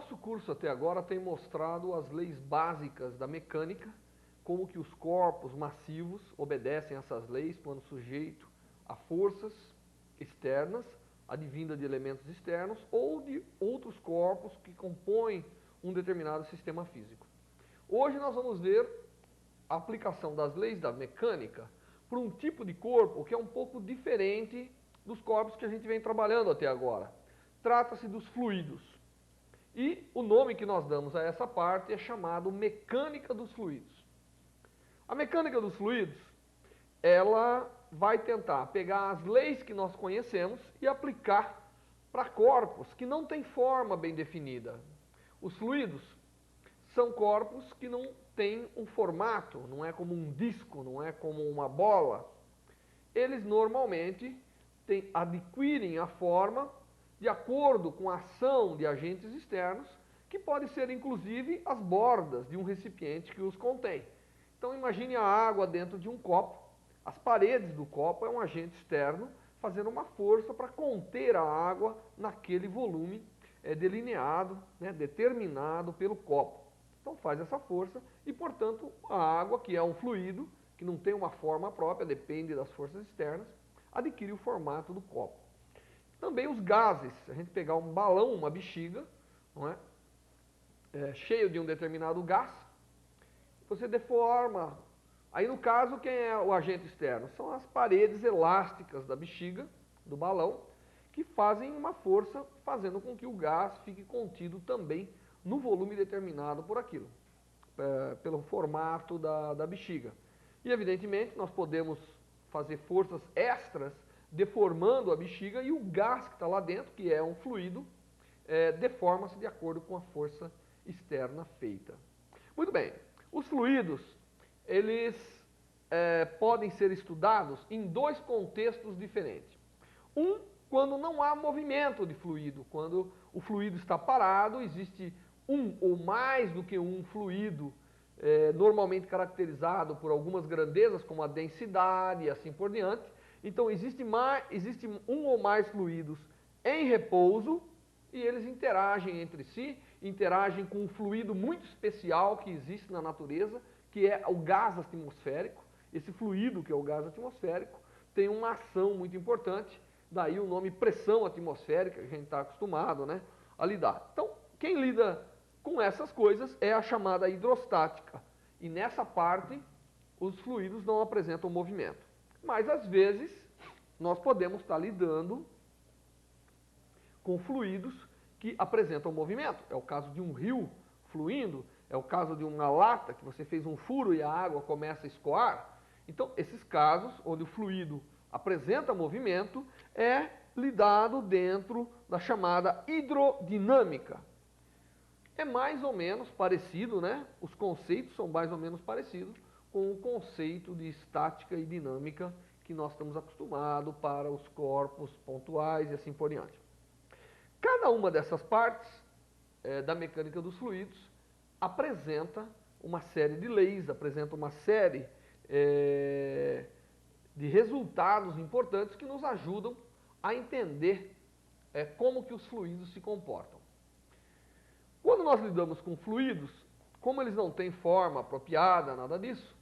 nosso curso até agora tem mostrado as leis básicas da mecânica, como que os corpos massivos obedecem a essas leis quando sujeito a forças externas, advinda de elementos externos ou de outros corpos que compõem um determinado sistema físico. Hoje nós vamos ver a aplicação das leis da mecânica para um tipo de corpo que é um pouco diferente dos corpos que a gente vem trabalhando até agora. Trata-se dos fluidos. E o nome que nós damos a essa parte é chamado mecânica dos fluidos. A mecânica dos fluidos, ela vai tentar pegar as leis que nós conhecemos e aplicar para corpos que não têm forma bem definida. Os fluidos são corpos que não têm um formato, não é como um disco, não é como uma bola. Eles normalmente adquirem a forma de acordo com a ação de agentes externos, que pode ser inclusive as bordas de um recipiente que os contém. Então imagine a água dentro de um copo, as paredes do copo é um agente externo fazendo uma força para conter a água naquele volume delineado, determinado pelo copo. Então faz essa força e, portanto, a água, que é um fluido, que não tem uma forma própria, depende das forças externas, adquire o formato do copo. Também os gases, se a gente pegar um balão, uma bexiga, não é? Cheio de um determinado gás, você deforma. Aí no caso, quem é o agente externo? São as paredes elásticas da bexiga, do balão, que fazem uma força, fazendo com que o gás fique contido também no volume determinado por aquilo, pelo formato da bexiga. E evidentemente nós podemos fazer forças extras deformando a bexiga e o gás que está lá dentro, que é um fluido, deforma-se de acordo com a força externa feita. Muito bem, os fluidos, eles podem ser estudados em dois contextos diferentes. Um, quando não há movimento de fluido, quando o fluido está parado, existe um ou mais do que um fluido, normalmente caracterizado por algumas grandezas, como a densidade e assim por diante. Então existe um ou mais fluidos em repouso e eles interagem entre si, interagem com um fluido muito especial que existe na natureza, que é o gás atmosférico. Esse fluido, que é o gás atmosférico, tem uma ação muito importante, daí o nome pressão atmosférica, que a gente está acostumado, a lidar. Então, quem lida com essas coisas é a chamada hidrostática. E nessa parte, os fluidos não apresentam movimento. Mas, às vezes, nós podemos estar lidando com fluidos que apresentam movimento. É o caso de um rio fluindo, é o caso de uma lata que você fez um furo e a água começa a escoar. Então, esses casos onde o fluido apresenta movimento é lidado dentro da chamada hidrodinâmica. É mais ou menos parecido, Os conceitos são mais ou menos parecidos com o conceito de estática e dinâmica que nós estamos acostumados para os corpos pontuais e assim por diante. Cada uma dessas partes da mecânica dos fluidos apresenta uma série de leis, apresenta uma série de resultados importantes que nos ajudam a entender como que os fluidos se comportam. Quando nós lidamos com fluidos, como eles não têm forma apropriada, nada disso,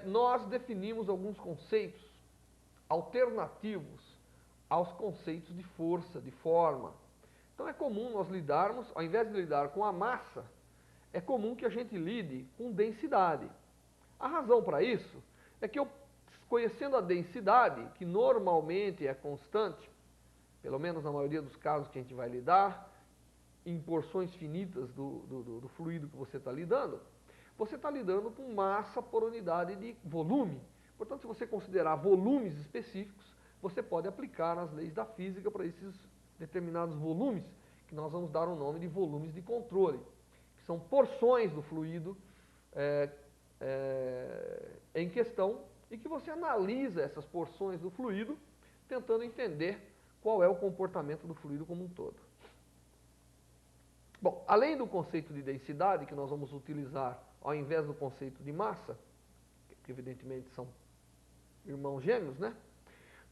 nós definimos alguns conceitos alternativos aos conceitos de força, de forma. Então é comum nós lidarmos, ao invés de lidar com a massa, é comum que a gente lide com densidade. A razão para isso é que eu, conhecendo a densidade, que normalmente é constante, pelo menos na maioria dos casos que a gente vai lidar, em porções finitas do fluido que você está lidando, você está lidando com massa por unidade de volume. Portanto, se você considerar volumes específicos, você pode aplicar as leis da física para esses determinados volumes, que nós vamos dar o nome de volumes de controle, que são porções do fluido em questão, e que você analisa essas porções do fluido, tentando entender qual é o comportamento do fluido como um todo. Bom, além do conceito de densidade, que nós vamos utilizar ao invés do conceito de massa, que evidentemente são irmãos gêmeos,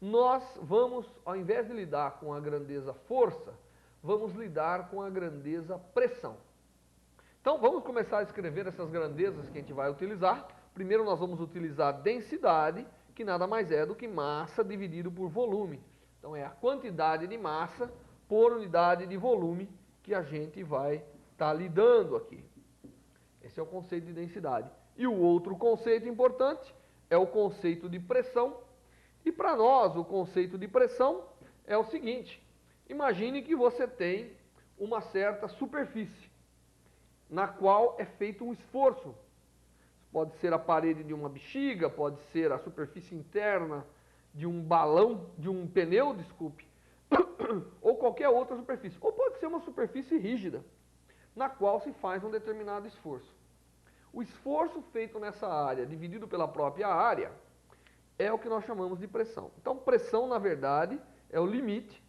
nós vamos, ao invés de lidar com a grandeza força, vamos lidar com a grandeza pressão. Então, vamos começar a escrever essas grandezas que a gente vai utilizar. Primeiro, nós vamos utilizar densidade, que nada mais é do que massa dividido por volume. Então, é a quantidade de massa por unidade de volume que a gente vai estar lidando aqui. Esse é o conceito de densidade. E o outro conceito importante é o conceito de pressão. E para nós, o conceito de pressão é o seguinte: imagine que você tem uma certa superfície na qual é feito um esforço. Pode ser a parede de uma bexiga, pode ser a superfície interna de um balão, de um pneu, desculpe, ou qualquer outra superfície. Ou pode ser uma superfície rígida, na qual se faz um determinado esforço. O esforço feito nessa área, dividido pela própria área, é o que nós chamamos de pressão. Então, pressão, na verdade, é o limite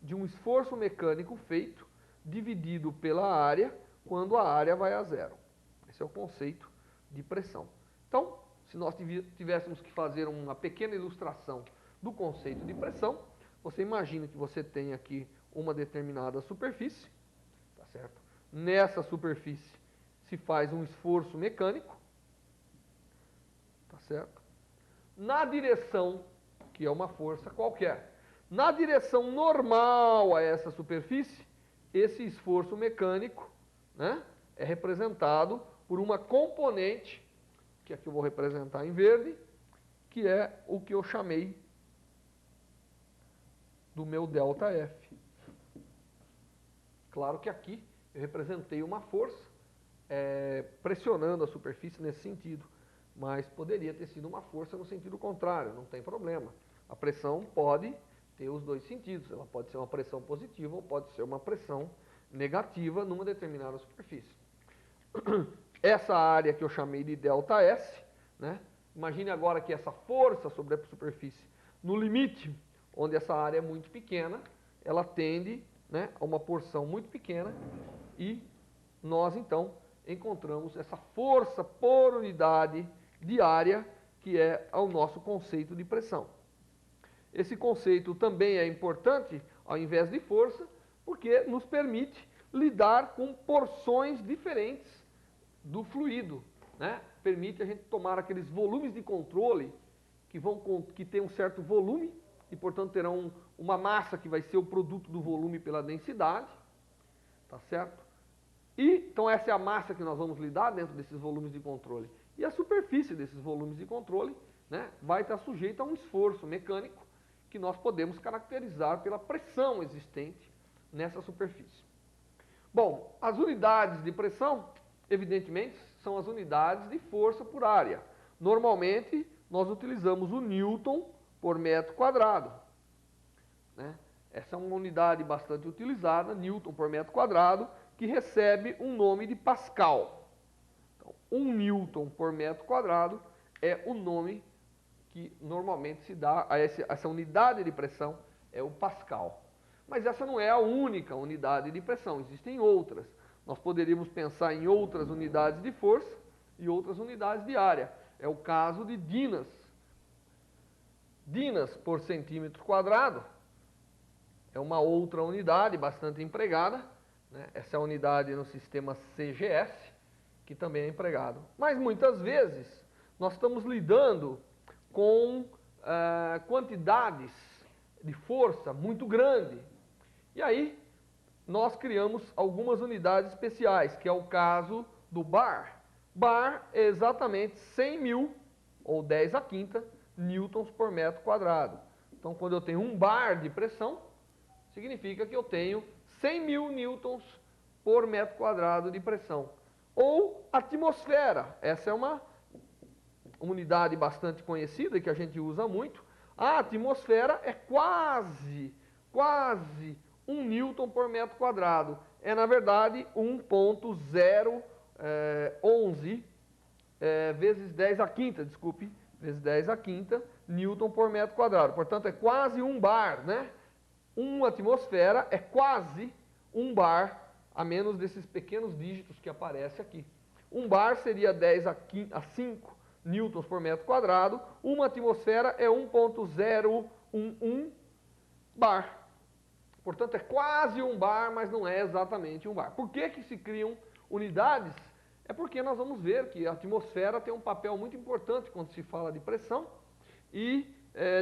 de um esforço mecânico feito, dividido pela área, quando a área vai a zero. Esse é o conceito de pressão. Então, se nós tivéssemos que fazer uma pequena ilustração do conceito de pressão, você imagina que você tem aqui uma determinada superfície, tá certo? Nessa superfície se faz um esforço mecânico, tá certo? Na direção, que é uma força qualquer, na direção normal a essa superfície, esse esforço mecânico, né, é representado por uma componente, que aqui eu vou representar em verde, que é o que eu chamei do meu ΔF. Claro que aqui eu representei uma força pressionando a superfície nesse sentido, mas poderia ter sido uma força no sentido contrário, não tem problema. A pressão pode ter os dois sentidos, ela pode ser uma pressão positiva ou pode ser uma pressão negativa numa determinada superfície. Essa área que eu chamei de ΔS, né? Imagine agora que essa força sobre a superfície, no limite, onde essa área é muito pequena, ela tende, né, a uma porção muito pequena e nós então encontramos essa força por unidade de área, que é o nosso conceito de pressão. Esse conceito também é importante, ao invés de força, porque nos permite lidar com porções diferentes do fluido, né? Permite a gente tomar aqueles volumes de controle que tem um certo volume e, portanto, terão uma massa que vai ser o produto do volume pela densidade, tá certo? E, então, essa é a massa que nós vamos lidar dentro desses volumes de controle. E a superfície desses volumes de controle, né, vai estar sujeita a um esforço mecânico que nós podemos caracterizar pela pressão existente nessa superfície. Bom, as unidades de pressão, evidentemente, são as unidades de força por área. Normalmente, nós utilizamos o Newton por metro quadrado, né? Essa é uma unidade bastante utilizada, Newton por metro quadrado, que recebe um nome de Pascal. Então, 1 Newton por metro quadrado é o nome que normalmente se dá a essa unidade de pressão, é o Pascal. Mas essa não é a única unidade de pressão, existem outras. Nós poderíamos pensar em outras unidades de força e outras unidades de área. É o caso de Dinas. Dinas por centímetro quadrado é uma outra unidade bastante empregada, né? Essa é a unidade no sistema CGS, que também é empregado. Mas muitas vezes nós estamos lidando com quantidades de força muito grande. E aí nós criamos algumas unidades especiais, que é o caso do bar. Bar é exatamente 100 mil, ou 10 a quinta, newtons por metro quadrado. Então, quando eu tenho um bar de pressão, significa que eu tenho 100 mil newtons por metro quadrado de pressão. Ou atmosfera, essa é uma unidade bastante conhecida, que a gente usa muito. A atmosfera é quase 1 newton por metro quadrado. É, na verdade, 1.011 vezes 10 a quinta, desculpe, vezes 10 a quinta, newton por metro quadrado. Portanto, é quase um bar, né? Uma atmosfera é quase um bar, a menos desses pequenos dígitos que aparecem aqui. Um bar seria 10 a 5 newtons por metro quadrado, uma atmosfera é 1.011 bar. Portanto, é quase um bar, mas não é exatamente um bar. Por que que se criam unidades? É porque nós vamos ver que a atmosfera tem um papel muito importante quando se fala de pressão e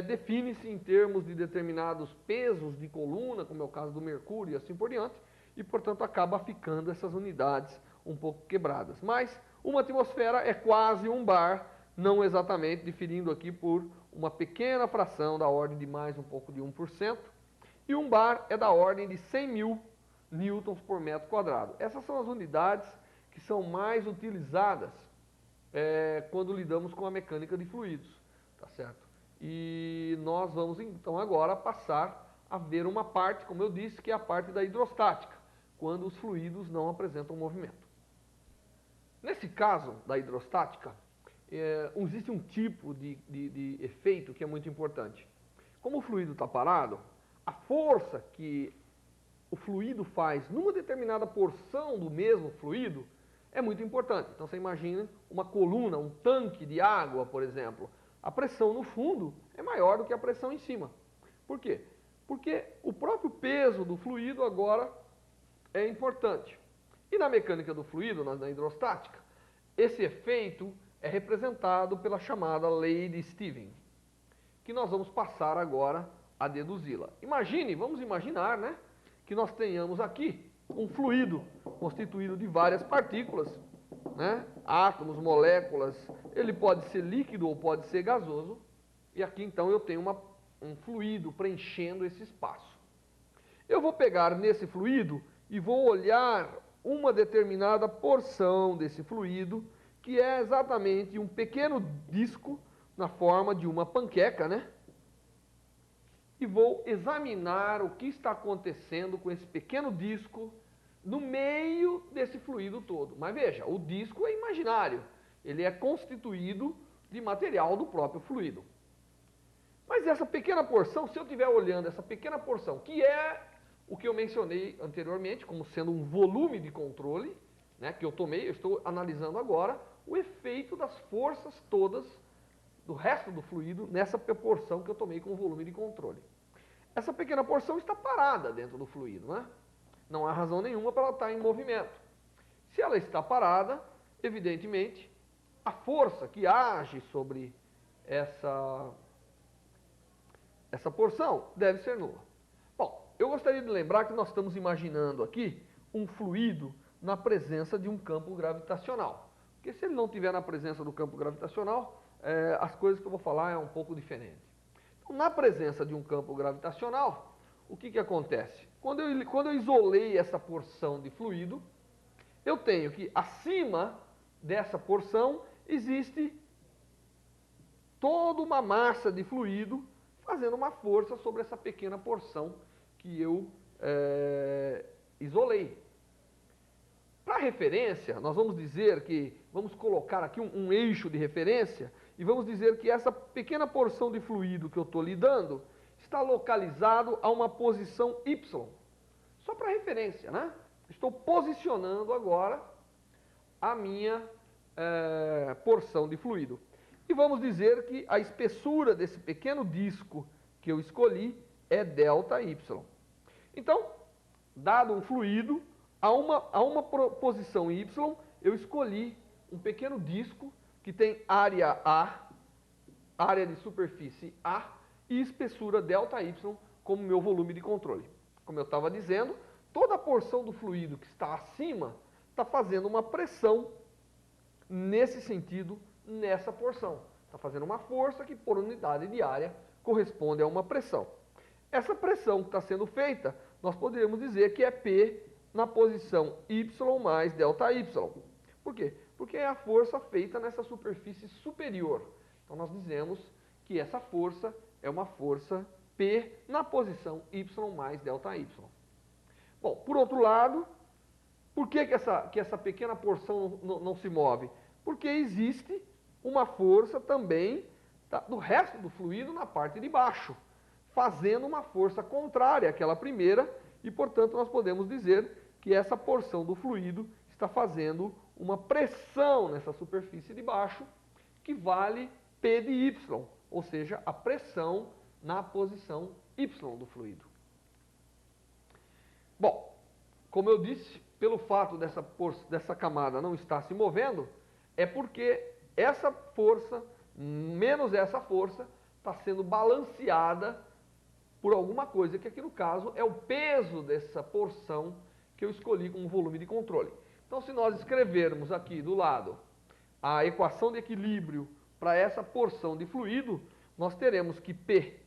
define-se em termos de determinados pesos de coluna, como é o caso do mercúrio e assim por diante, e, portanto, acaba ficando essas unidades um pouco quebradas. Mas uma atmosfera é quase um bar, não exatamente, diferindo aqui por uma pequena fração da ordem de mais um pouco de 1%, e um bar é da ordem de 100 mil newtons por metro quadrado. Essas são as unidades que são mais utilizadas quando lidamos com a mecânica de fluidos, tá certo? E nós vamos então agora passar a ver uma parte, como eu disse, que é a parte da hidrostática, quando os fluidos não apresentam movimento. Nesse caso da hidrostática, existe um tipo de efeito que é muito importante. Como o fluido está parado, a força que o fluido faz numa determinada porção do mesmo fluido é muito importante. Então você imagina uma coluna, um tanque de água, por exemplo. A pressão no fundo é maior do que a pressão em cima. Por quê? Porque o próprio peso do fluido agora é importante. E na mecânica do fluido, na hidrostática, esse efeito é representado pela chamada lei de Stevens, que nós vamos passar agora a deduzi-la. Vamos imaginar, né, que nós tenhamos aqui um fluido constituído de várias partículas, né, átomos, moléculas, ele pode ser líquido ou pode ser gasoso, e aqui então eu tenho um fluido preenchendo esse espaço. Eu vou pegar nesse fluido e vou olhar uma determinada porção desse fluido, que é exatamente um pequeno disco na forma de uma panqueca, né? E vou examinar o que está acontecendo com esse pequeno disco no meio desse fluido todo. Mas veja, o disco é imaginário, ele é constituído de material do próprio fluido. Mas essa pequena porção, se eu estiver olhando essa pequena porção, que é o que eu mencionei anteriormente, como sendo um volume de controle, né, que eu estou analisando agora, o efeito das forças todas do resto do fluido nessa proporção que eu tomei como volume de controle. Essa pequena porção está parada dentro do fluido, né? Não há razão nenhuma para ela estar em movimento. Se ela está parada, evidentemente, a força que age sobre essa porção deve ser nula. Bom, eu gostaria de lembrar que nós estamos imaginando aqui um fluido na presença de um campo gravitacional. Porque se ele não estiver na presença do campo gravitacional, as coisas que eu vou falar é um pouco diferente. Então, na presença de um campo gravitacional, o que acontece? Quando eu isolei essa porção de fluido, eu tenho que acima dessa porção existe toda uma massa de fluido fazendo uma força sobre essa pequena porção que eu isolei. Para referência, nós vamos dizer que, vamos colocar aqui um eixo de referência, e vamos dizer que essa pequena porção de fluido que eu estou lidando está localizado a uma posição Y. Só para referência, né? Estou posicionando agora a minha porção de fluido. E vamos dizer que a espessura desse pequeno disco que eu escolhi é ΔY. Então, dado um fluido, a uma posição Y, eu escolhi um pequeno disco que tem área A, área de superfície A e espessura ΔY como meu volume de controle. Como eu estava dizendo, toda a porção do fluido que está acima está fazendo uma pressão nesse sentido, nessa porção. Está fazendo uma força que, por unidade de área, corresponde a uma pressão. Essa pressão que está sendo feita, nós poderíamos dizer que é P na posição Y mais ΔY. Por quê? Porque é a força feita nessa superfície superior. Então nós dizemos que essa força é uma força P na posição Y mais ΔY. Bom, por outro lado, por que essa pequena porção não se move? Porque existe uma força também do resto do fluido na parte de baixo, fazendo uma força contrária àquela primeira, e portanto nós podemos dizer que essa porção do fluido está fazendo uma pressão nessa superfície de baixo, que vale P de Y, ou seja, a pressão na posição Y do fluido. Bom, como eu disse, pelo fato dessa camada não estar se movendo, é porque essa força, menos essa força, está sendo balanceada por alguma coisa, que aqui no caso é o peso dessa porção que eu escolhi como volume de controle. Então, se nós escrevermos aqui do lado a equação de equilíbrio para essa porção de fluido, nós teremos que P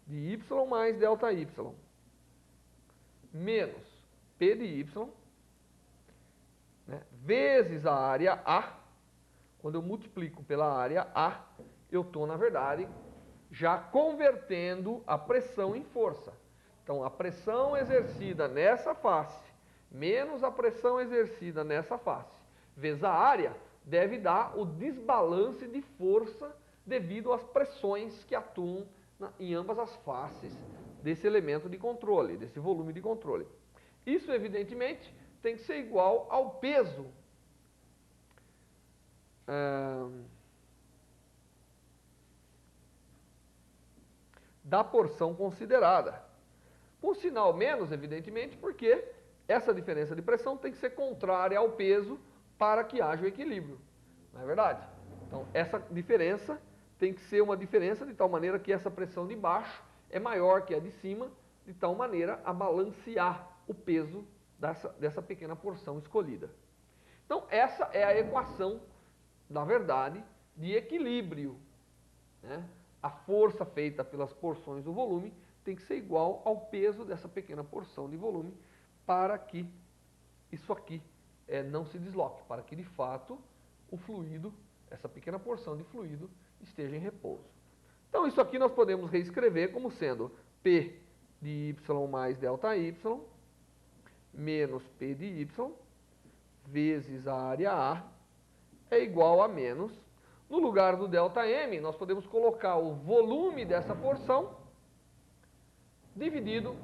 de y mais ΔY menos P de y, né, vezes a área A. Quando eu multiplico pela área A, eu estou, na verdade, já convertendo a pressão em força. Então, a pressão exercida nessa face, menos a pressão exercida nessa face, vezes a área, deve dar o desbalance de força devido às pressões que atuam em ambas as faces desse elemento de controle, desse volume de controle. Isso, evidentemente, tem que ser igual ao peso da porção considerada. Por sinal menos, evidentemente, porque essa diferença de pressão tem que ser contrária ao peso para que haja o equilíbrio. Não é verdade? Então, essa diferença tem que ser uma diferença de tal maneira que essa pressão de baixo é maior que a de cima, de tal maneira a balancear o peso dessa pequena porção escolhida. Então, essa é a equação, na verdade, de equilíbrio, né? A força feita pelas porções do volume tem que ser igual ao peso dessa pequena porção de volume para que isso aqui não se desloque, para que de fato o fluido, essa pequena porção de fluido, esteja em repouso. Então isso aqui nós podemos reescrever como sendo P de y mais ΔY menos P de y vezes a área A é igual a menos. No lugar do ΔM, nós podemos colocar o volume dessa porção dividido,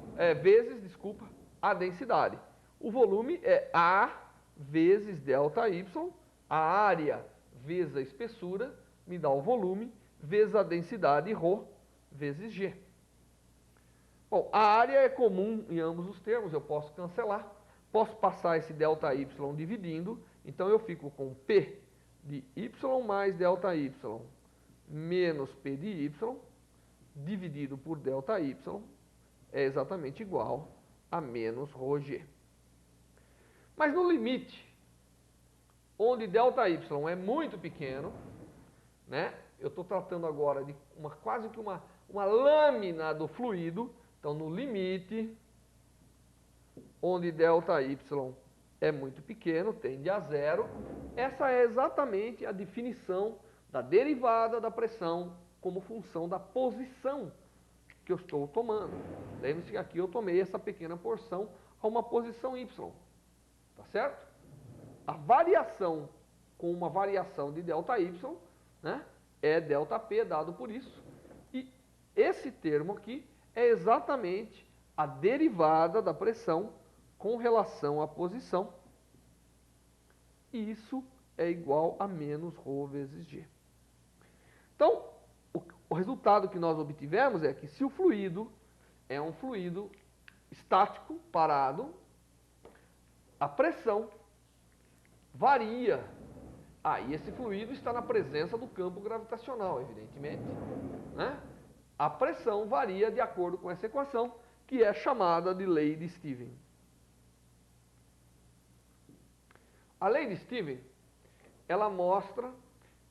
a densidade. O volume é A vezes ΔY, a área vezes a espessura, me dá o volume, vezes a densidade ρ, vezes G. Bom, a área é comum em ambos os termos, eu posso cancelar. Posso passar esse ΔY dividindo, então eu fico com P de y mais ΔY menos P de y dividido por ΔY é exatamente igual a menos ρg. Mas no limite, onde ΔY é muito pequeno, né? Eu estou tratando agora de quase que uma lâmina do fluido. Então, no limite, onde ΔY é muito pequeno, tende a zero, essa é exatamente a definição da derivada da pressão como função da posição que eu estou tomando. Lembre-se que aqui eu tomei essa pequena porção a uma posição y. Tá certo? A variação com uma variação de ΔY, né, é ΔP dado por isso. E esse termo aqui é exatamente a derivada da pressão com relação à posição. E isso é igual a menos ρ vezes G. Então, o resultado que nós obtivemos é que se o fluido é um fluido estático, parado, a pressão varia. E esse fluido está na presença do campo gravitacional, evidentemente, né? A pressão varia de acordo com essa equação, que é chamada de lei de Steven. A lei de Steven, ela mostra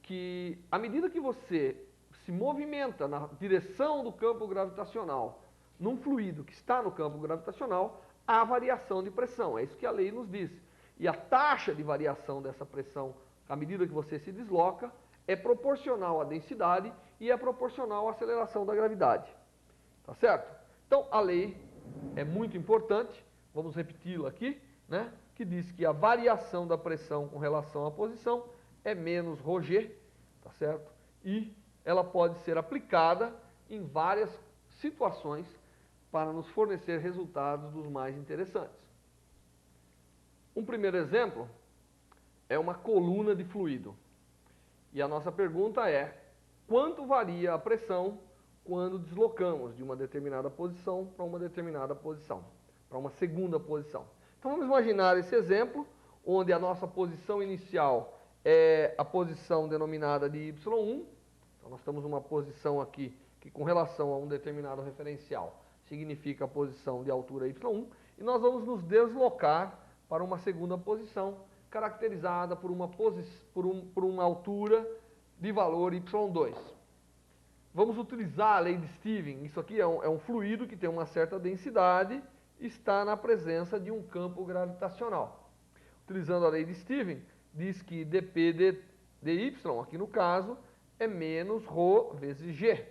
que à medida que você se movimenta na direção do campo gravitacional num fluido que está no campo gravitacional, há variação de pressão. É isso que a lei nos diz. E a taxa de variação dessa pressão, à medida que você se desloca, é proporcional à densidade e é proporcional à aceleração da gravidade. Tá certo? Então, a lei é muito importante, vamos repeti-la aqui, né? Que diz que a variação da pressão com relação à posição é menos ρg, tá certo? E ela pode ser aplicada em várias situações para nos fornecer resultados dos mais interessantes. Um primeiro exemplo é uma coluna de fluido. E a nossa pergunta é: quanto varia a pressão quando deslocamos de uma determinada posição para uma determinada posição? para uma segunda posição. Então vamos imaginar esse exemplo, onde a nossa posição inicial é a posição denominada de y1. Então nós estamos numa posição aqui que com relação a um determinado referencial significa a posição de altura y1, e nós vamos nos deslocar para uma segunda posição, caracterizada por uma altura de valor y2. Vamos utilizar a lei de Stevens. Isso aqui é um fluido que tem uma certa densidade, está na presença de um campo gravitacional. Utilizando a lei de Stevens, diz que dp dy, aqui no caso, é menos ρ vezes g.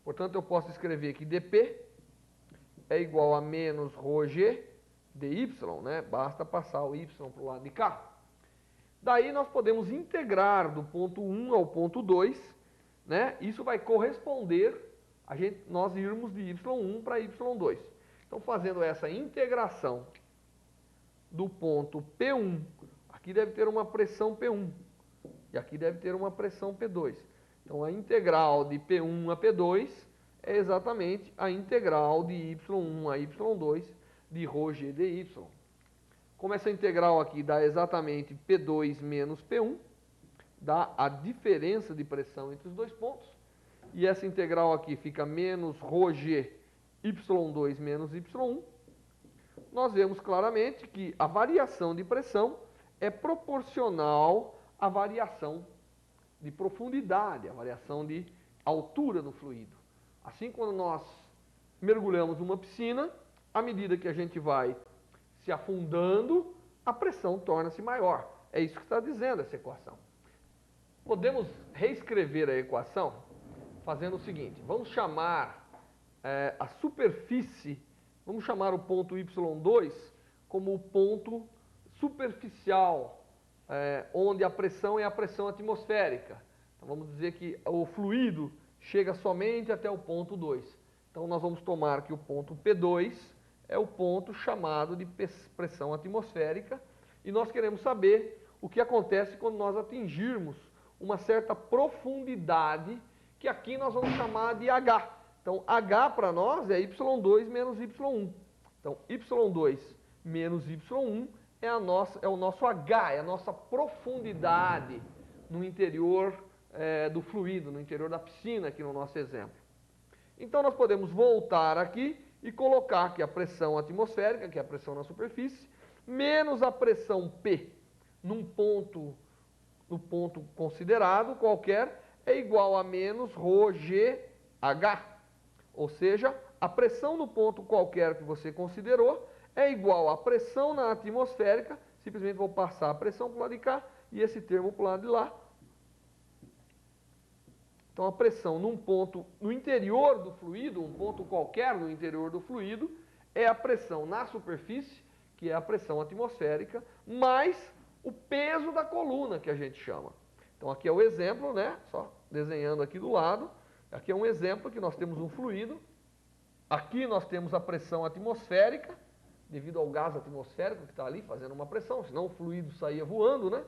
Portanto, eu posso escrever que dp é igual a menos ρg dy, né? Basta passar o y para o lado de cá. Daí nós podemos integrar do ponto 1 ao ponto 2, né? Isso vai corresponder a nós irmos de y1 para y2. Então, fazendo essa integração do ponto P1, aqui deve ter uma pressão P1, e aqui deve ter uma pressão P2. Então, a integral de P1 a P2 é exatamente a integral de y1 a y2 de ρg dy. Como essa integral aqui dá exatamente P2 menos P1, dá a diferença de pressão entre os dois pontos, e essa integral aqui fica menos ρg y2 menos y1, nós vemos claramente que a variação de pressão é proporcional à variação de profundidade, a variação de altura do fluido. Assim, quando nós mergulhamos numa piscina, à medida que a gente vai se afundando, a pressão torna-se maior. É isso que está dizendo essa equação. Podemos reescrever a equação fazendo o seguinte: vamos chamar a superfície, vamos chamar o ponto y2 como o ponto superficial, onde a pressão é a pressão atmosférica. Então, vamos dizer que o fluido chega somente até o ponto 2. Então, nós vamos tomar que o ponto P2 é o ponto chamado de pressão atmosférica, e nós queremos saber o que acontece quando nós atingirmos uma certa profundidade, que aqui nós vamos chamar de H. Então, H para nós é y2 menos y1. Então, y2 menos y1 é o nosso H, é a nossa profundidade no interior do fluido, no interior da piscina, aqui no nosso exemplo. Então, nós podemos voltar aqui e colocar que a pressão atmosférica, que é a pressão na superfície, menos a pressão P no ponto considerado qualquer, é igual a menos ρgh. Ou seja, a pressão no ponto qualquer que você considerou é igual à pressão na atmosférica. Simplesmente vou passar a pressão para o lado de cá e esse termo para o lado de lá. Então, a pressão num ponto no interior do fluido, um ponto qualquer no interior do fluido, é a pressão na superfície, que é a pressão atmosférica, mais o peso da coluna, que a gente chama. Então, aqui é o exemplo, né? Só desenhando aqui do lado. Aqui é um exemplo que nós temos um fluido. Aqui nós temos a pressão atmosférica, devido ao gás atmosférico que está ali fazendo uma pressão, senão o fluido saía voando, né?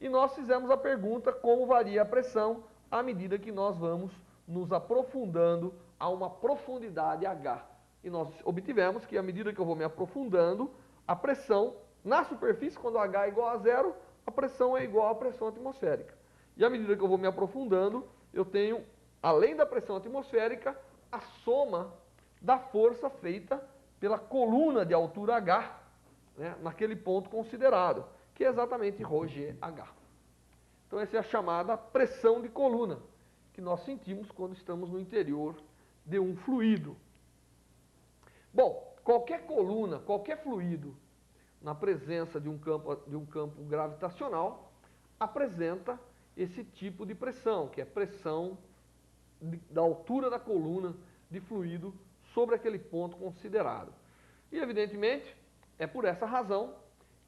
E nós fizemos a pergunta como varia a pressão à medida que nós vamos nos aprofundando a uma profundidade H. E nós obtivemos que à medida que eu vou me aprofundando, a pressão na superfície, quando H é igual a zero, a pressão é igual à pressão atmosférica. E à medida que eu vou me aprofundando, eu tenho, além da pressão atmosférica, a soma da força feita pela coluna de altura H, né, naquele ponto considerado, que é exatamente ρgh. Então, essa é a chamada pressão de coluna, que nós sentimos quando estamos no interior de um fluido. Bom, qualquer coluna, qualquer fluido, na presença de um campo gravitacional, apresenta esse tipo de pressão, que é pressão da altura da coluna de fluido sobre aquele ponto considerado. E, evidentemente, é por essa razão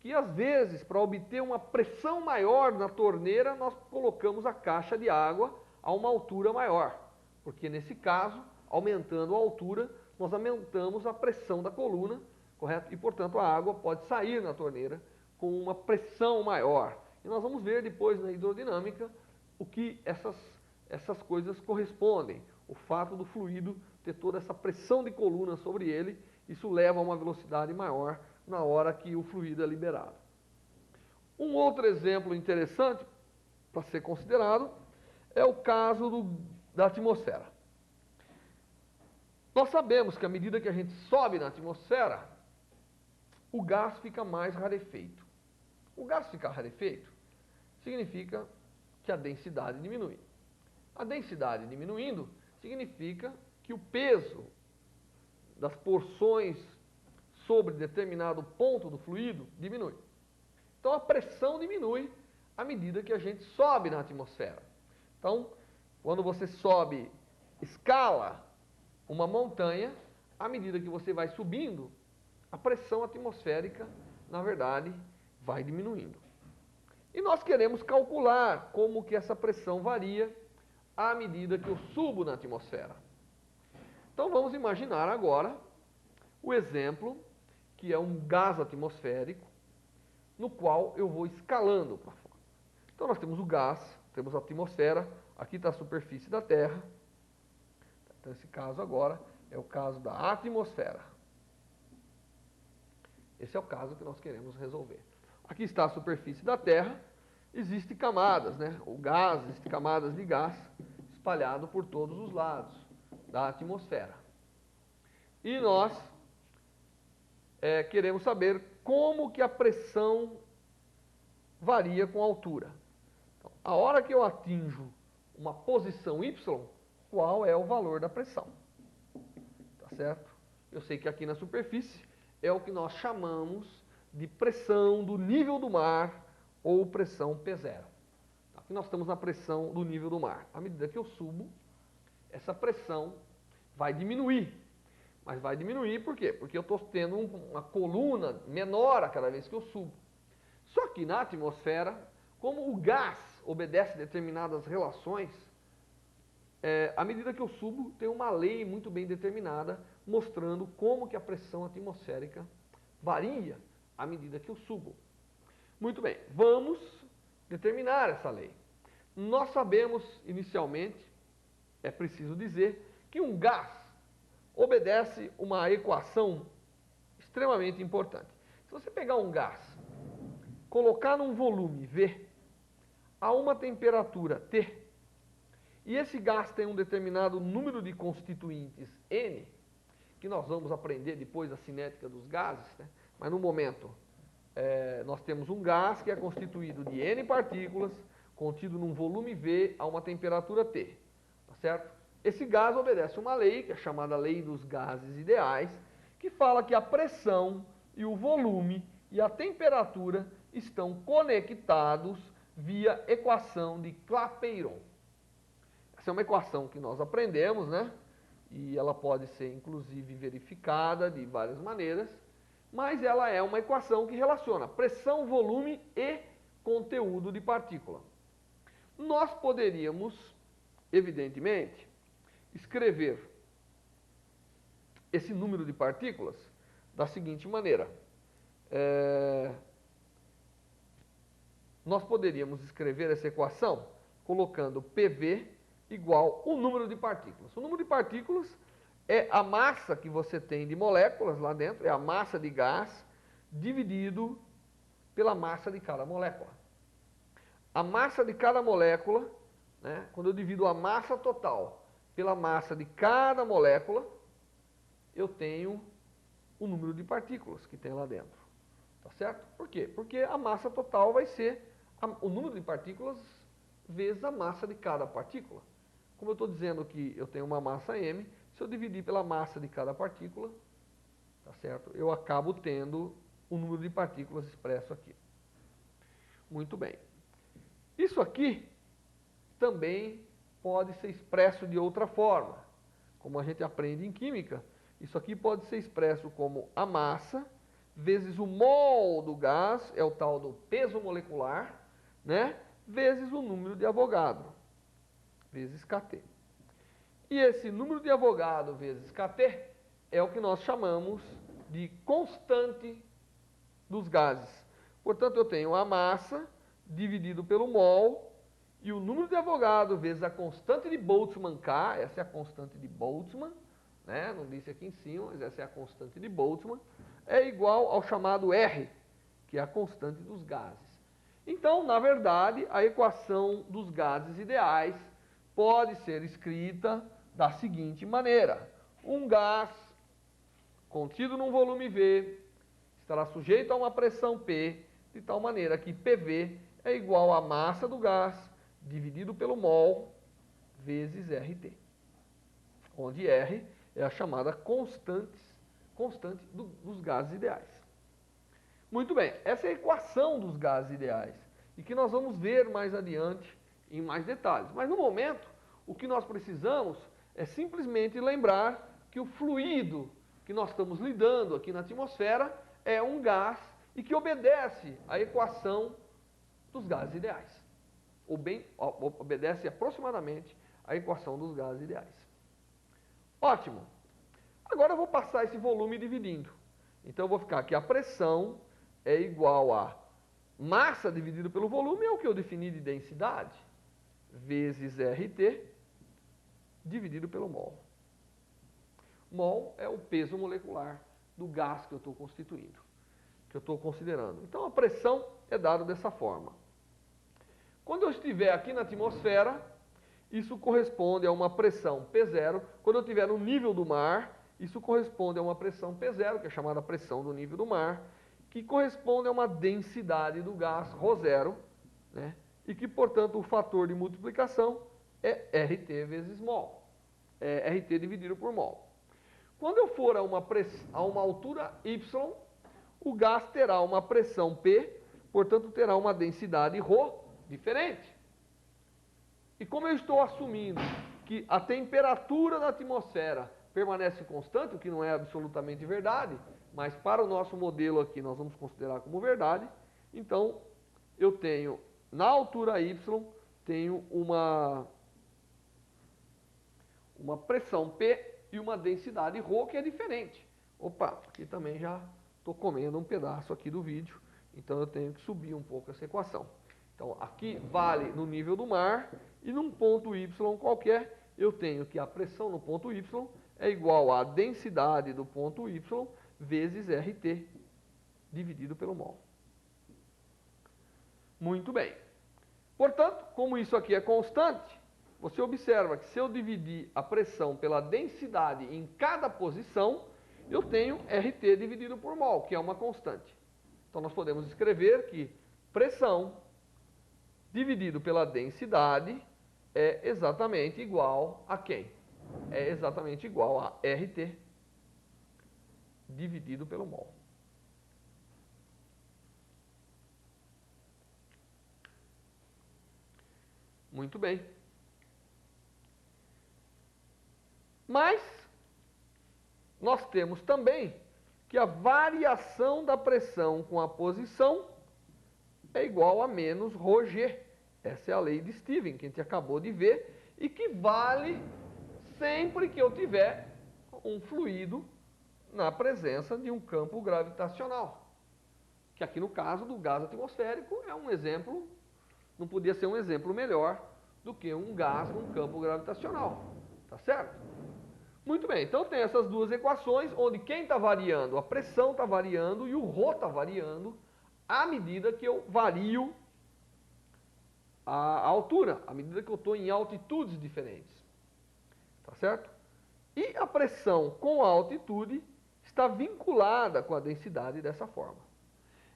que, às vezes, para obter uma pressão maior na torneira, nós colocamos a caixa de água a uma altura maior, porque, nesse caso, aumentando a altura, nós aumentamos a pressão da coluna, correto? E, portanto, a água pode sair na torneira com uma pressão maior. E nós vamos ver depois na hidrodinâmica o que essas coisas correspondem. O fato do fluido ter toda essa pressão de coluna sobre ele, isso leva a uma velocidade maior na hora que o fluido é liberado. Um outro exemplo interessante para ser considerado é o caso da atmosfera. Nós sabemos que à medida que a gente sobe na atmosfera, o gás fica mais rarefeito. O gás ficar rarefeito significa que a densidade diminui. A densidade diminuindo significa que o peso das porções sobre determinado ponto do fluido diminui. Então a pressão diminui à medida que a gente sobe na atmosfera. Então, quando você sobe, escala uma montanha, à medida que você vai subindo, a pressão atmosférica, na verdade, vai diminuindo. E nós queremos calcular como que essa pressão varia à medida que eu subo na atmosfera. Então vamos imaginar agora o exemplo que é um gás atmosférico, no qual eu vou escalando para fora. Então nós temos o gás, temos a atmosfera, aqui está a superfície da Terra. Então esse caso agora é o caso da atmosfera. Esse é o caso que nós queremos resolver. Aqui está a superfície da Terra, existem camadas, né? O gás, existem camadas de gás espalhado por todos os lados da atmosfera. E nós queremos saber como que a pressão varia com a altura. Então, a hora que eu atinjo uma posição Y, qual é o valor da pressão? Tá certo? Eu sei que aqui na superfície é o que nós chamamos de pressão do nível do mar ou pressão P0. Aqui nós estamos na pressão do nível do mar. À medida que eu subo, essa pressão vai diminuir. Mas vai diminuir por quê? Porque eu estou tendo uma coluna menor a cada vez que eu subo. Só que na atmosfera, como o gás obedece determinadas relações, à medida que eu subo, tem uma lei muito bem determinada mostrando como que a pressão atmosférica varia à medida que eu subo. Muito bem, vamos determinar essa lei. Nós sabemos, inicialmente, é preciso dizer, que um gás obedece uma equação extremamente importante. Se você pegar um gás, colocar num volume V, a uma temperatura T, e esse gás tem um determinado número de constituintes N, que nós vamos aprender depois a cinética dos gases, né? Mas no momento nós temos um gás que é constituído de N partículas, contido num volume V a uma temperatura T, tá certo? Esse gás obedece uma lei, que é chamada lei dos gases ideais, que fala que a pressão e o volume e a temperatura estão conectados via equação de Clapeyron. Essa é uma equação que nós aprendemos, né? E ela pode ser, inclusive, verificada de várias maneiras, mas ela é uma equação que relaciona pressão, volume e conteúdo de partícula. Nós poderíamos, evidentemente, escrever esse número de partículas da seguinte maneira. Nós poderíamos escrever essa equação colocando PV igual o número de partículas. O número de partículas é a massa que você tem de moléculas lá dentro, é a massa de gás dividido pela massa de cada molécula. A massa de cada molécula, né, quando eu divido a massa total pela massa de cada molécula, eu tenho o número de partículas que tem lá dentro. Tá certo? Por quê? Porque a massa total vai ser o número de partículas vezes a massa de cada partícula. Como eu estou dizendo que eu tenho uma massa m, se eu dividir pela massa de cada partícula, tá certo? Eu acabo tendo o número de partículas expresso aqui. Muito bem. Isso aqui também pode ser expresso de outra forma. Como a gente aprende em química, isso aqui pode ser expresso como a massa vezes o mol do gás, é o tal do peso molecular, né? Vezes o número de Avogadro, vezes kT. E esse número de Avogadro vezes kT é o que nós chamamos de constante dos gases. Portanto, eu tenho a massa dividido pelo mol e o número de Avogadro vezes a constante de Boltzmann K, essa é a constante de Boltzmann, né? Não disse aqui em cima, mas essa é a constante de Boltzmann, é igual ao chamado R, que é a constante dos gases. Então, na verdade, a equação dos gases ideais pode ser escrita da seguinte maneira: um gás contido num volume V estará sujeito a uma pressão P, de tal maneira que PV é igual à massa do gás dividido pelo mol vezes RT, onde R é a chamada constante dos gases ideais. Muito bem, essa é a equação dos gases ideais, e que nós vamos ver mais adiante em mais detalhes. Mas no momento, o que nós precisamos é simplesmente lembrar que o fluido que nós estamos lidando aqui na atmosfera é um gás e que obedece à equação dos gases ideais. Ou bem, obedece aproximadamente à equação dos gases ideais. Ótimo. Agora eu vou passar esse volume dividindo. Então eu vou ficar aqui, a pressão é igual a massa dividido pelo volume, é o que eu defini de densidade, vezes RT, dividido pelo mol. Mol é o peso molecular do gás que eu estou constituindo, que eu estou considerando. Então a pressão é dada dessa forma. Quando eu estiver aqui na atmosfera, isso corresponde a uma pressão P0. Quando eu estiver no nível do mar, isso corresponde a uma pressão P0, que é chamada pressão do nível do mar, que corresponde a uma densidade do gás ρ0, né? E que, portanto, o fator de multiplicação é RT vezes mol, é RT dividido por mol. Quando eu for a uma altura Y, o gás terá uma pressão P, portanto, terá uma densidade ρ diferente. E como eu estou assumindo que a temperatura da atmosfera permanece constante, o que não é absolutamente verdade, mas para o nosso modelo aqui nós vamos considerar como verdade, então eu tenho, na altura Y, tenho uma pressão P e uma densidade ρ que é diferente. Opa, aqui também já estou comendo um pedaço aqui do vídeo, então eu tenho que subir um pouco essa equação. Então aqui vale no nível do mar e num ponto Y qualquer eu tenho que a pressão no ponto Y é igual à densidade do ponto Y vezes RT dividido pelo mol. Muito bem. Portanto, como isso aqui é constante, você observa que se eu dividir a pressão pela densidade em cada posição, eu tenho RT dividido por mol, que é uma constante. Então nós podemos escrever que pressão dividido pela densidade é exatamente igual a quem? É exatamente igual a RT dividido pelo mol. Muito bem. Mas nós temos também que a variação da pressão com a posição é igual a menos ρg. Essa é a lei de Stevens, que a gente acabou de ver, e que vale sempre que eu tiver um fluido na presença de um campo gravitacional. Que aqui no caso do gás atmosférico é um exemplo, não podia ser um exemplo melhor do que um gás num campo gravitacional. Tá certo? Muito bem, então tem essas duas equações, onde quem está variando? A pressão está variando e o ρ está variando à medida que eu vario a altura, à medida que eu estou em altitudes diferentes. Tá certo? E a pressão com a altitude está vinculada com a densidade dessa forma.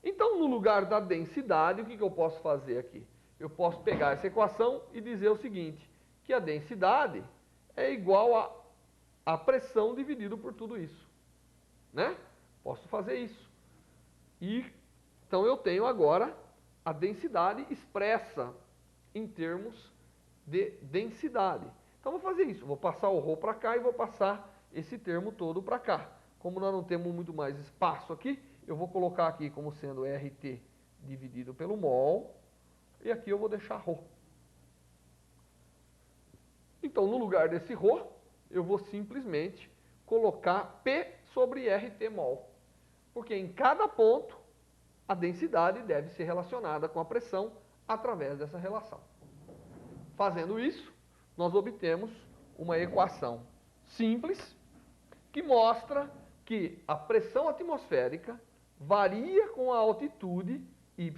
Então, no lugar da densidade, o que eu posso fazer aqui? Eu posso pegar essa equação e dizer o seguinte, que a densidade é igual a pressão dividido por tudo isso. Né? Posso fazer isso. E, então eu tenho agora a densidade expressa em termos de densidade. Então vou fazer isso, vou passar o ρ para cá e vou passar esse termo todo para cá. Como nós não temos muito mais espaço aqui, eu vou colocar aqui como sendo RT dividido pelo mol, e aqui eu vou deixar ρ. Então, no lugar desse ρ, eu vou simplesmente colocar P sobre RT mol. Porque em cada ponto, a densidade deve ser relacionada com a pressão através dessa relação. Fazendo isso, nós obtemos uma equação simples, que mostra que a pressão atmosférica varia com a altitude y,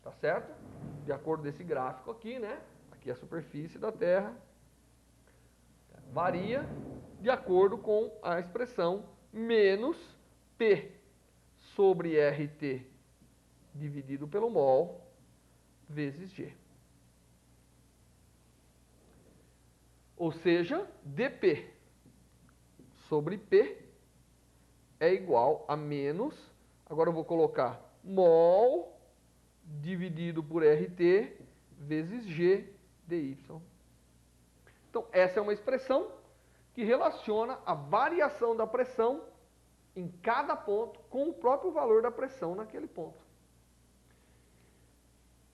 tá certo? De acordo com esse gráfico aqui, né? Aqui é a superfície da Terra. Varia de acordo com a expressão menos P sobre RT dividido pelo mol vezes G. Ou seja, dP sobre P é igual a menos, agora eu vou colocar mol dividido por RT vezes G dy. Então, essa é uma expressão que relaciona a variação da pressão em cada ponto com o próprio valor da pressão naquele ponto.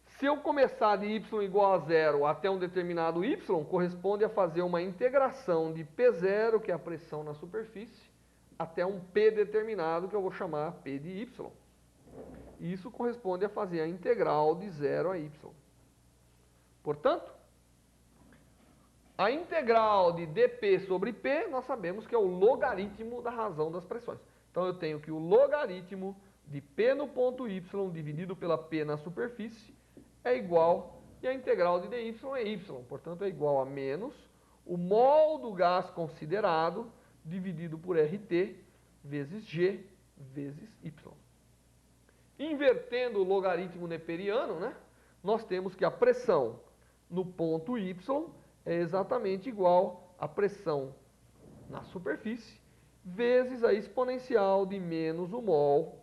Se eu começar de y igual a zero até um determinado y, corresponde a fazer uma integração de P0, que é a pressão na superfície, até um P determinado, que eu vou chamar P de y. Isso corresponde a fazer a integral de 0 a y. Portanto, a integral de dP sobre P, nós sabemos que é o logaritmo da razão das pressões. Então, eu tenho que o logaritmo de P no ponto y dividido pela P na superfície é igual, e a integral de dy é y. Portanto, é igual a menos o mol do gás considerado dividido por RT vezes G vezes y. Invertendo o logaritmo neperiano, né, nós temos que a pressão no ponto y é exatamente igual à pressão na superfície vezes a exponencial de menos o mol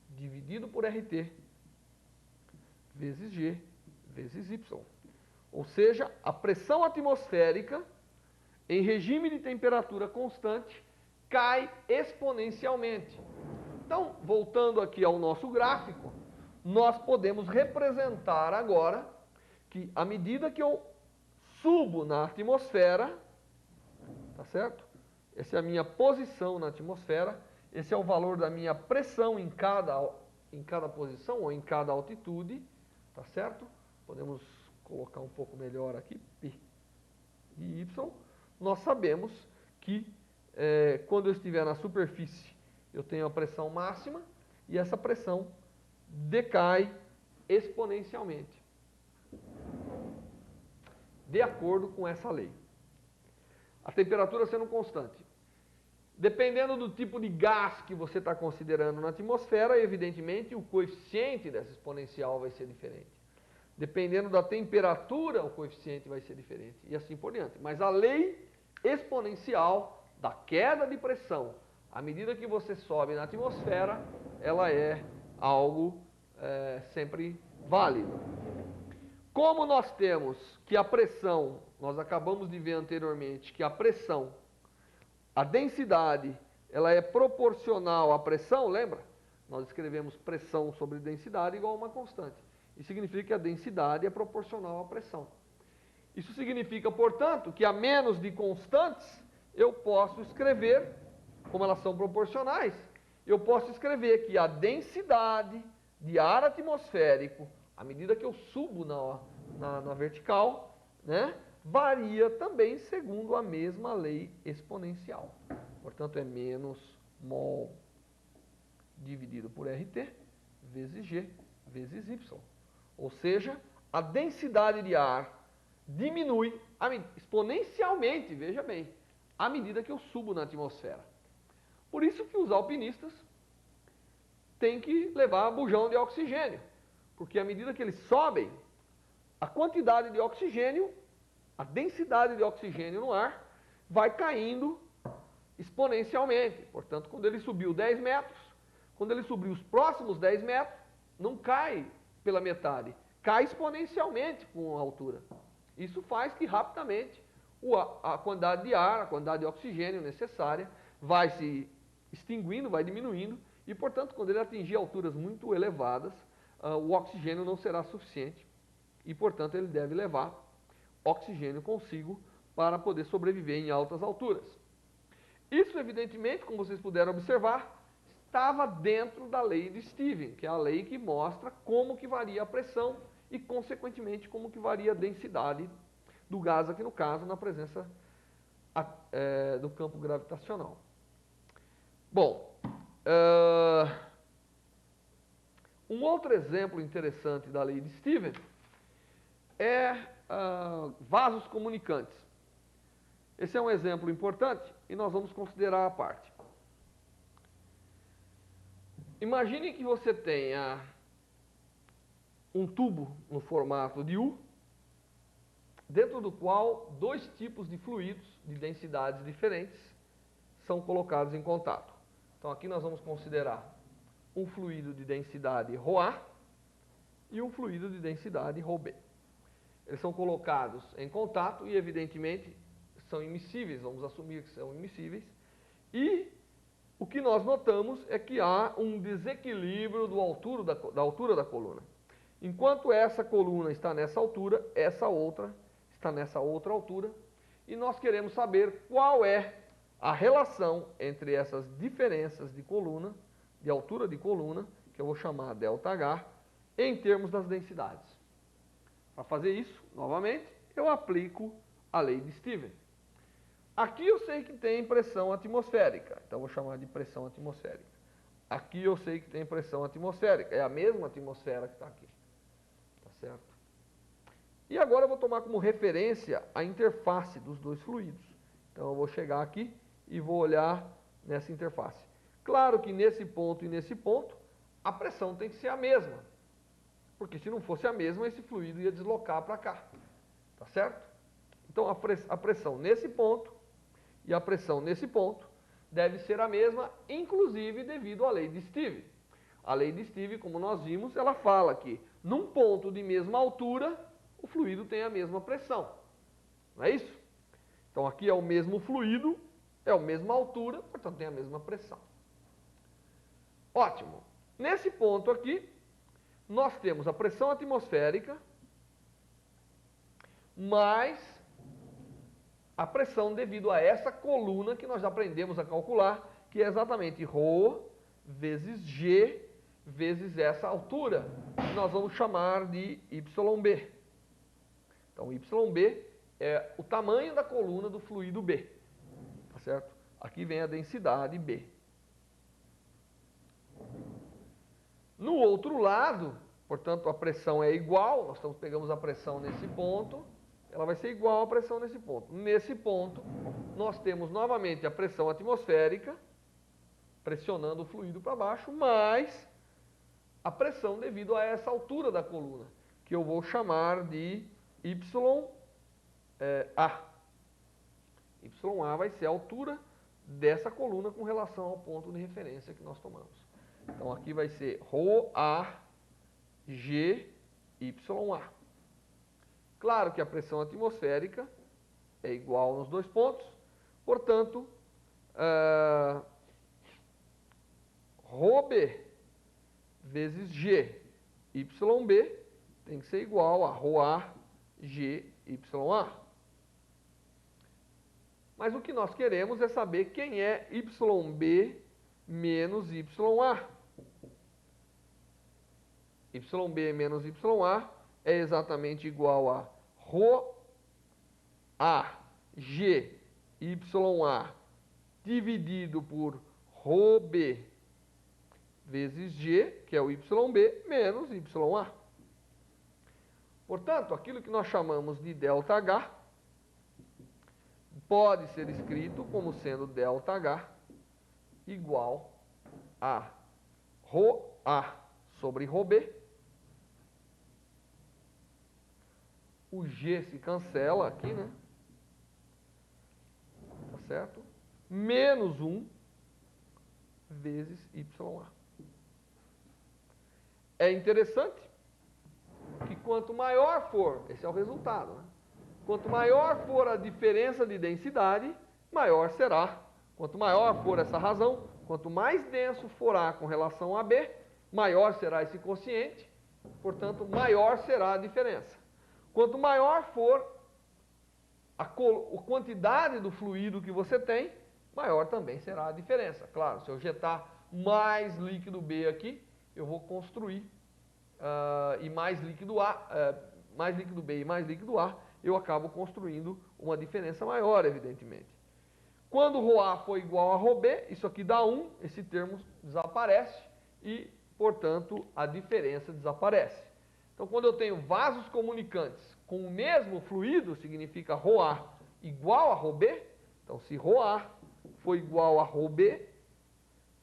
dividido por RT vezes G vezes y. Ou seja, a pressão atmosférica em regime de temperatura constante cai exponencialmente. Então, voltando aqui ao nosso gráfico, nós podemos representar agora que à medida que eu subo na atmosfera, tá certo? Essa é a minha posição na atmosfera, esse é o valor da minha pressão em cada posição ou em cada altitude, tá certo? Podemos colocar um pouco melhor aqui, P de Y. Nós sabemos que quando eu estiver na superfície, eu tenho a pressão máxima e essa pressão decai exponencialmente, de acordo com essa lei. A temperatura sendo constante. Dependendo do tipo de gás que você está considerando na atmosfera, evidentemente o coeficiente dessa exponencial vai ser diferente. Dependendo da temperatura, o coeficiente vai ser diferente e assim por diante. Mas a lei exponencial da queda de pressão, à medida que você sobe na atmosfera, ela é algo sempre válido. Como nós temos que a pressão, nós acabamos de ver anteriormente, que a pressão, a densidade, ela é proporcional à pressão, lembra? Nós escrevemos pressão sobre densidade igual a uma constante. Isso significa que a densidade é proporcional à pressão. Isso significa, portanto, que a menos de constantes, eu posso escrever, como elas são proporcionais, eu posso escrever que a densidade de ar atmosférico, à medida que eu subo na vertical, né, varia também segundo a mesma lei exponencial. Portanto, é menos mol dividido por RT vezes G vezes Y. Ou seja, a densidade de ar diminui exponencialmente, veja bem, à medida que eu subo na atmosfera. Por isso que os alpinistas têm que levar bujão de oxigênio, porque à medida que eles sobem, a quantidade de oxigênio, a densidade de oxigênio no ar, vai caindo exponencialmente. Portanto, quando ele subiu 10 metros, quando ele subiu os próximos 10 metros, não cai pela metade, cai exponencialmente com a altura. Isso faz que rapidamente a quantidade de ar, a quantidade de oxigênio necessária vai se extinguindo, vai diminuindo, e portanto, quando ele atingir alturas muito elevadas, o oxigênio não será suficiente, e portanto ele deve levar oxigênio consigo para poder sobreviver em altas alturas. Isso, evidentemente, como vocês puderam observar, estava dentro da lei de Stevens, que é a lei que mostra como que varia a pressão e, consequentemente, como que varia a densidade do gás, aqui no caso, na presença do campo gravitacional. Bom, um outro exemplo interessante da lei de Stevens é vasos comunicantes. Esse é um exemplo importante e nós vamos considerar a parte. Imagine que você tenha um tubo no formato de U, dentro do qual dois tipos de fluidos de densidades diferentes são colocados em contato. Então aqui nós vamos considerar um fluido de densidade ρA e um fluido de densidade ρB. Eles são colocados em contato e, evidentemente, são immiscíveis, vamos assumir que são immiscíveis. E o que nós notamos é que há um desequilíbrio da altura da coluna. Enquanto essa coluna está nessa altura, essa outra está nessa outra altura. E nós queremos saber qual é a relação entre essas diferenças de coluna, de altura de coluna, que eu vou chamar ΔH, em termos das densidades. Para fazer isso, novamente, eu aplico a lei de Stevens. Aqui eu sei que tem pressão atmosférica, então vou chamar de pressão atmosférica. Aqui eu sei que tem pressão atmosférica, é a mesma atmosfera que está aqui. Tá certo? E agora eu vou tomar como referência a interface dos dois fluidos. Então eu vou chegar aqui e vou olhar nessa interface. Claro que nesse ponto e nesse ponto, a pressão tem que ser a mesma. Porque se não fosse a mesma, esse fluido ia deslocar para cá. Tá certo? Então a pressão nesse ponto e a pressão nesse ponto deve ser a mesma, inclusive devido à lei de Stevens. A lei de Stevens, como nós vimos, ela fala que num ponto de mesma altura, o fluido tem a mesma pressão. Não é isso? Então aqui é o mesmo fluido, é a mesma altura, portanto tem a mesma pressão. Ótimo. Nesse ponto aqui, nós temos a pressão atmosférica mais a pressão devido a essa coluna que nós já aprendemos a calcular, que é exatamente ρ vezes G vezes essa altura, que nós vamos chamar de YB. Então, YB é o tamanho da coluna do fluido B. Tá certo? Aqui vem a densidade B. No outro lado, portanto, a pressão é igual, nós pegamos a pressão nesse ponto, ela vai ser igual à pressão nesse ponto. Nesse ponto, nós temos novamente a pressão atmosférica, pressionando o fluido para baixo, mais a pressão devido a essa altura da coluna, que eu vou chamar de YA. YA vai ser a altura dessa coluna com relação ao ponto de referência que nós tomamos. Então aqui vai ser ρA G YA. Claro que a pressão atmosférica é igual nos dois pontos, portanto, ρB vezes G YB tem que ser igual a ρA G YA. Mas o que nós queremos é saber quem é YB menos YA. YB menos YA é exatamente igual a ρA G YA dividido por ρB vezes G, que é o YB, menos YA. Portanto, aquilo que nós chamamos de ΔH pode ser escrito como sendo ΔH igual a ρA sobre ρB. O G se cancela aqui, né? Tá certo? Menos 1 vezes YA. É interessante que quanto maior for, esse é o resultado, né? Quanto maior for a diferença de densidade, maior será. Quanto maior for essa razão, quanto mais denso for A com relação a B, maior será esse quociente, portanto, maior será a diferença. Quanto maior for a quantidade do fluido que você tem, maior também será a diferença. Claro, se eu injetar mais líquido B aqui, eu vou construir e mais líquido A, mais líquido B e mais líquido A, eu acabo construindo uma diferença maior, evidentemente. Quando ρA for igual a ρB, isso aqui dá 1, esse termo desaparece e, portanto, a diferença desaparece. Então, quando eu tenho vasos comunicantes com o mesmo fluido, significa ρA igual a ρB. Então, se ρA for igual a ρB,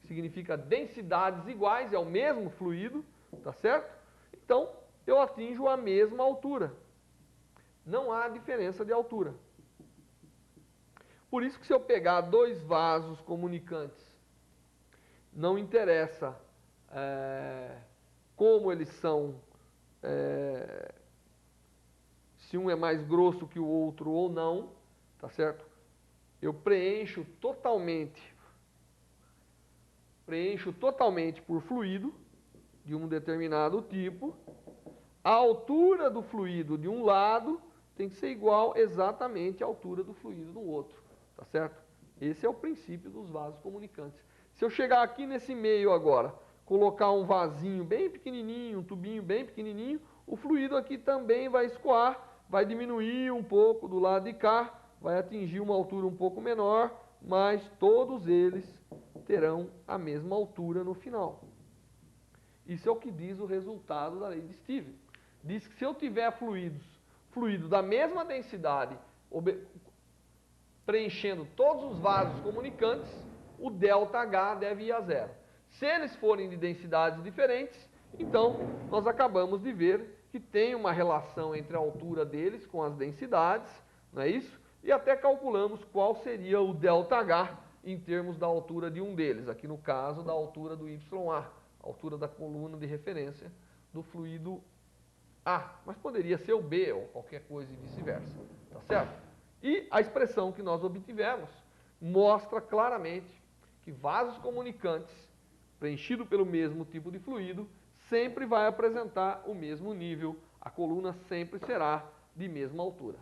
significa densidades iguais, é o mesmo fluido, tá certo? Então, eu atinjo a mesma altura. Não há diferença de altura. Por isso que se eu pegar dois vasos comunicantes, não interessa como eles são, se um é mais grosso que o outro ou não, tá certo? Eu preencho totalmente por fluido de um determinado tipo. A altura do fluido de um lado tem que ser igual exatamente à altura do fluido do outro, tá certo? Esse é o princípio dos vasos comunicantes. Se eu chegar aqui nesse meio agora, colocar um vasinho bem pequenininho, um tubinho bem pequenininho, o fluido aqui também vai escoar, vai diminuir um pouco do lado de cá, vai atingir uma altura um pouco menor, mas todos eles terão a mesma altura no final. Isso é o que diz o resultado da lei de Stevens. Diz que se eu tiver fluido da mesma densidade, preenchendo todos os vasos comunicantes, o ΔH deve ir a zero. Se eles forem de densidades diferentes, então nós acabamos de ver que tem uma relação entre a altura deles com as densidades, não é isso? E até calculamos qual seria o ΔH em termos da altura de um deles, aqui no caso da altura do YA, a altura da coluna de referência do fluido A, mas poderia ser o B ou qualquer coisa e vice-versa, tá certo? E a expressão que nós obtivemos mostra claramente que vasos comunicantes, preenchido pelo mesmo tipo de fluido, sempre vai apresentar o mesmo nível, a coluna sempre será de mesma altura.